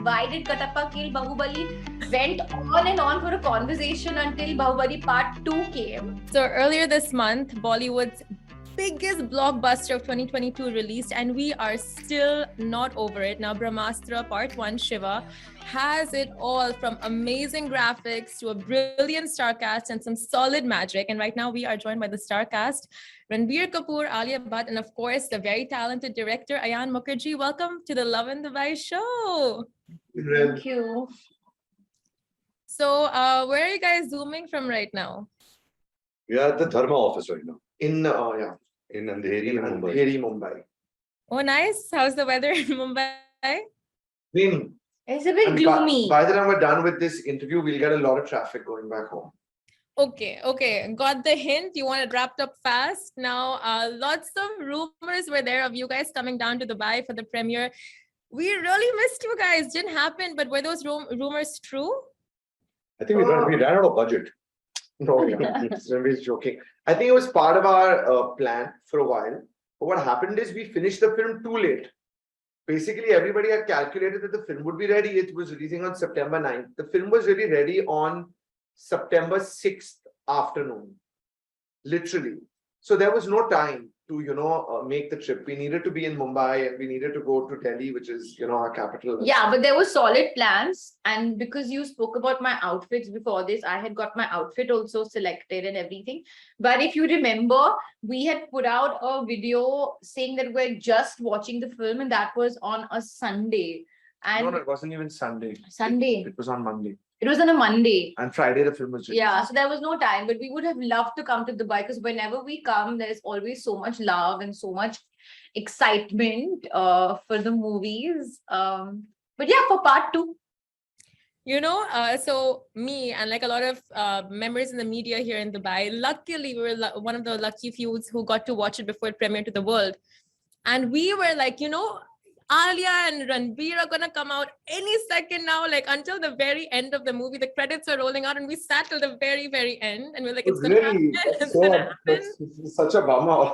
why did Katappa kill Bahubali went on and on for a conversation until Bahubali Part 2 came. So earlier this month, Bollywood's biggest blockbuster of 2022 released, and we are still not over it. Now, Brahmastra Part 1, Shiva, has it all, from amazing graphics to a brilliant star cast and some solid magic. And right now we are joined by the star cast, Ranbir Kapoor, Alia Bhatt, and of course, the very talented director, Ayan Mukherjee. Welcome to the Lovin Dubai show. Thank you. So where are you guys zooming from right now? We are at the Dharma office right now. In Andheri, Mumbai. Andheri, Mumbai. Oh, nice. How's the weather in Mumbai? It's a bit gloomy. By the time we're done with this interview, we'll get a lot of traffic going back home. Okay. Got the hint. You want it wrapped up fast. Now, lots of rumors were there of you guys coming down to Dubai for the premiere. We really missed you guys. Didn't happen, but were those rumors true? I think we ran out of budget. No, Ranbir's joking. I think it was part of our plan for a while. But what happened is we finished the film too late. Basically, everybody had calculated that the film would be ready. It was releasing on September 9th. The film was really ready on September 6th afternoon. Literally. So there was no time to, make the trip. We needed to be in Mumbai and we needed to go to Delhi, which is, our capital. Yeah, but there were solid plans. And because you spoke about my outfits before this, I had got my outfit also selected and everything. But if you remember, we had put out a video saying that we're just watching the film, and that was on a Sunday. And No, it wasn't even Sunday. Sunday. It was on Monday. It was on a Monday. And Friday the film was released. Yeah, so there was no time, but we would have loved to come to Dubai because whenever we come, there's always so much love and so much excitement for the movies. But yeah, for part 2. So me and like a lot of members in the media here in Dubai, luckily we were one of the lucky few who got to watch it before it premiered to the world. And we were like, Alia and Ranbir are gonna come out any second now, like until the very end of the movie. The credits are rolling out and we sat till the very, very end and we're like, it's gonna happen. It's gonna happen. That's such a bummer.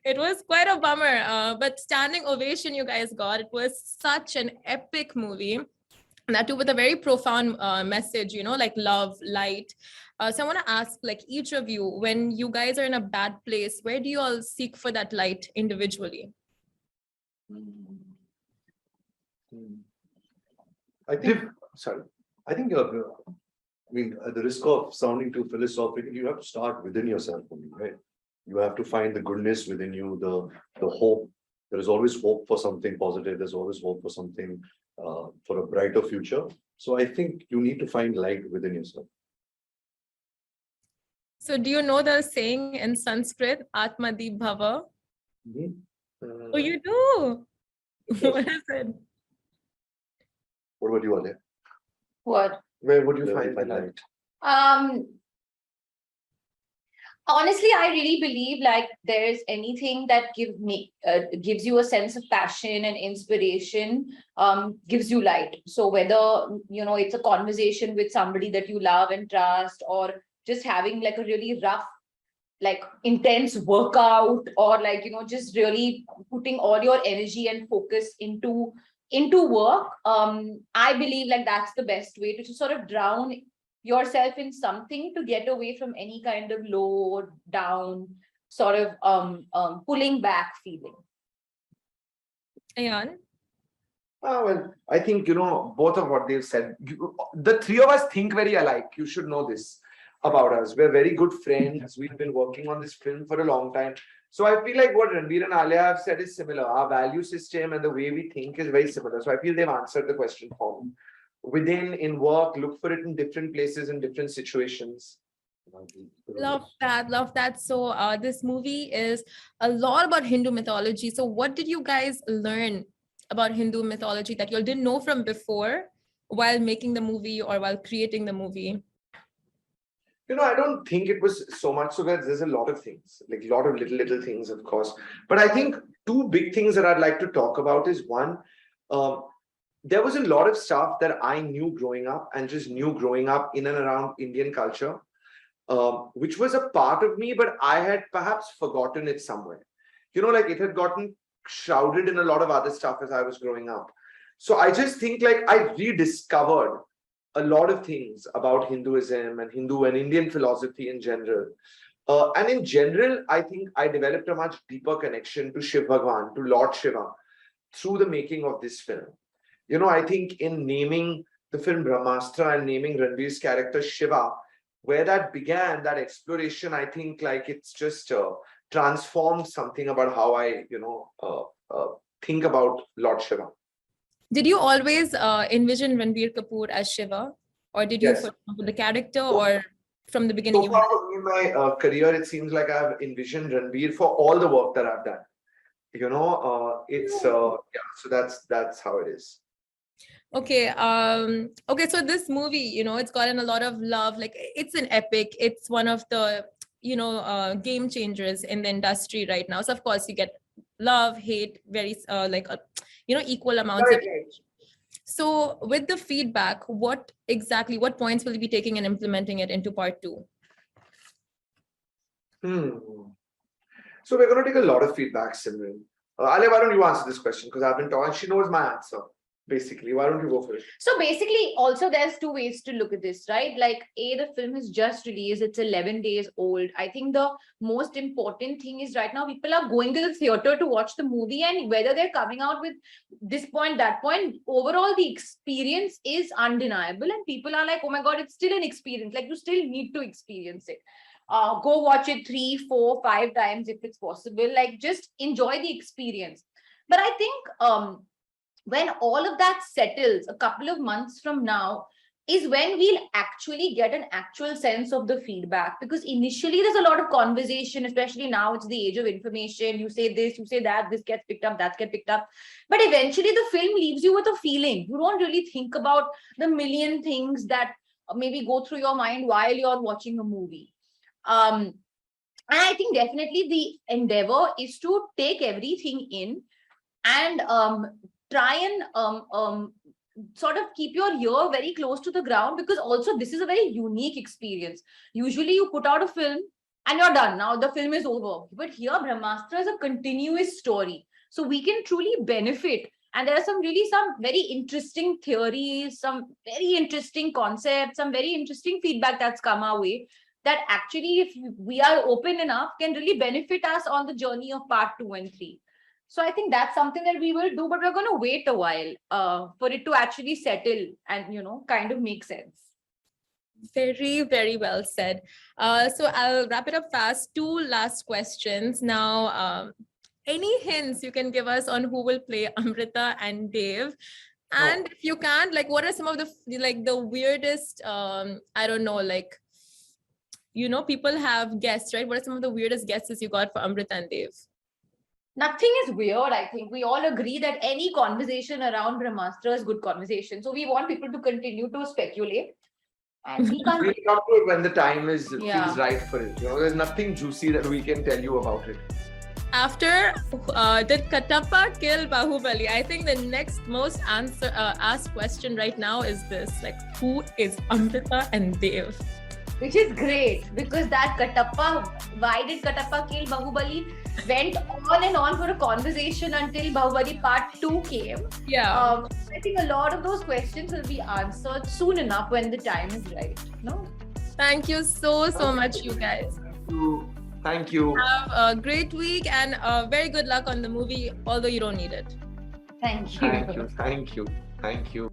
It was quite a bummer, but standing ovation you guys got. It was such an epic movie. And that too with a very profound message, like love, light. So I want to ask, like, each of you, when you guys are in a bad place, where do you all seek for that light individually? I think, at the risk of sounding too philosophical, you have to start within yourself, right? You have to find the goodness within you, the hope. There is always hope for something positive. There's always hope for something, for a brighter future. So I think you need to find light within yourself. So do you know the saying in Sanskrit, Atmadeep Bhava? Oh, you do? What is it? What about you, Alia? What? Where would you find the light? Honestly, I really believe like there's anything that gives you a sense of passion and inspiration, gives you light. So whether, it's a conversation with somebody that you love and trust, or just having like a really rough, like intense workout, or like, just really putting all your energy and focus into work. I believe like that's the best way to sort of drown yourself in something to get away from any kind of low down sort of pulling back feeling. Ayan? Well, I think, both of what they've said, the three of us think very alike. You should know this about us. We're very good friends. We've been working on this film for a long time. So I feel like what Ranbir and Alia have said is similar. Our value system and the way we think is very similar. So I feel they've answered the question for me. Within, in work, look for it in different places, in different situations. Love that. So this movie is a lot about Hindu mythology. So what did you guys learn about Hindu mythology that you all didn't know from before while making the movie or while creating the movie? I don't think it was so much so that there's a lot of things, like a lot of little things, of course. But I think two big things that I'd like to talk about is one, there was a lot of stuff that I knew growing up and just knew growing up in and around Indian culture, which was a part of me, but I had perhaps forgotten it somewhere. Like it had gotten shrouded in a lot of other stuff as I was growing up. So I just think like I rediscovered a lot of things about Hinduism and Hindu and Indian philosophy in general. And in general, I think I developed a much deeper connection to Shiv Bhagwan, to Lord Shiva, through the making of this film. You know, I think in naming the film Brahmastra and naming Ranbir's character Shiva, where that began, that exploration, I think like it's just transformed something about how I, think about Lord Shiva. Did you always envision Ranbir Kapoor as Shiva, or did you Yes. for the character, or from the beginning? So far in my career, it seems like I've envisioned Ranbir for all the work that I've done. So that's how it is. Okay. Okay. So this movie, it's gotten a lot of love. Like, it's an epic. It's one of the, game changers in the industry right now. So of course you get love, hate, very equal amounts of. Right. So with the feedback, what points will you be taking and implementing it into part 2? So we're going to take a lot of feedback, Simran. Alia, why don't you answer this question? Because I've been talking, she knows my answer. Basically, why don't you go for it? So basically, also there's two ways to look at this, right? Like, the film is just released, it's 11 days old. I think the most important thing is right now people are going to the theater to watch the movie, and whether they're coming out with this point, that point, overall the experience is undeniable, and people are like, oh my God, it's still an experience. Like, you still need to experience it. Go watch it 3, 4, 5 times if it's possible. Like, just enjoy the experience. But I think when all of that settles a couple of months from now is when we'll actually get an actual sense of the feedback, because initially there's a lot of conversation, especially now it's the age of information. You say this, you say that, this gets picked up, that gets picked up, but eventually the film leaves you with a feeling. You don't really think about the million things that maybe go through your mind while you're watching a movie. And I think definitely the endeavor is to take everything in and try and sort of keep your ear very close to the ground, because also this is a very unique experience. Usually you put out a film and you're done. Now the film is over. But here Brahmastra is a continuous story. So we can truly benefit. And there are some very interesting theories, some very interesting concepts, some very interesting feedback that's come our way that actually, if we are open enough, can really benefit us on the journey of part 2 and 3. So I think that's something that we will do, but we're going to wait a while for it to actually settle and, kind of make sense. Very, very well said. So I'll wrap it up fast. 2 last questions. Now, any hints you can give us on who will play Amrita and Dev? And if you can't, like, what are some of the weirdest, I don't know, like, people have guests, right? What are some of the weirdest guesses you got for Amrita and Dev? Nothing is weird. I think we all agree that any conversation around Brahmastra is good conversation. So we want people to continue to speculate. And we can't. We'll come to it when the time feels right for it. There's nothing juicy that we can tell you about it. After did Katappa kill Bahubali? I think the next most asked question right now is this: like, who is Amrita and Dev? Which is great, because that Katappa, why did Katappa kill Bahubali, went on and on for a conversation until Bahubali part 2 came. Yeah. I think a lot of those questions will be answered soon enough when the time is right. No? Thank you so much, you guys. Thank you. Have a great week and very good luck on the movie, although you don't need it. Thank you. Thank you.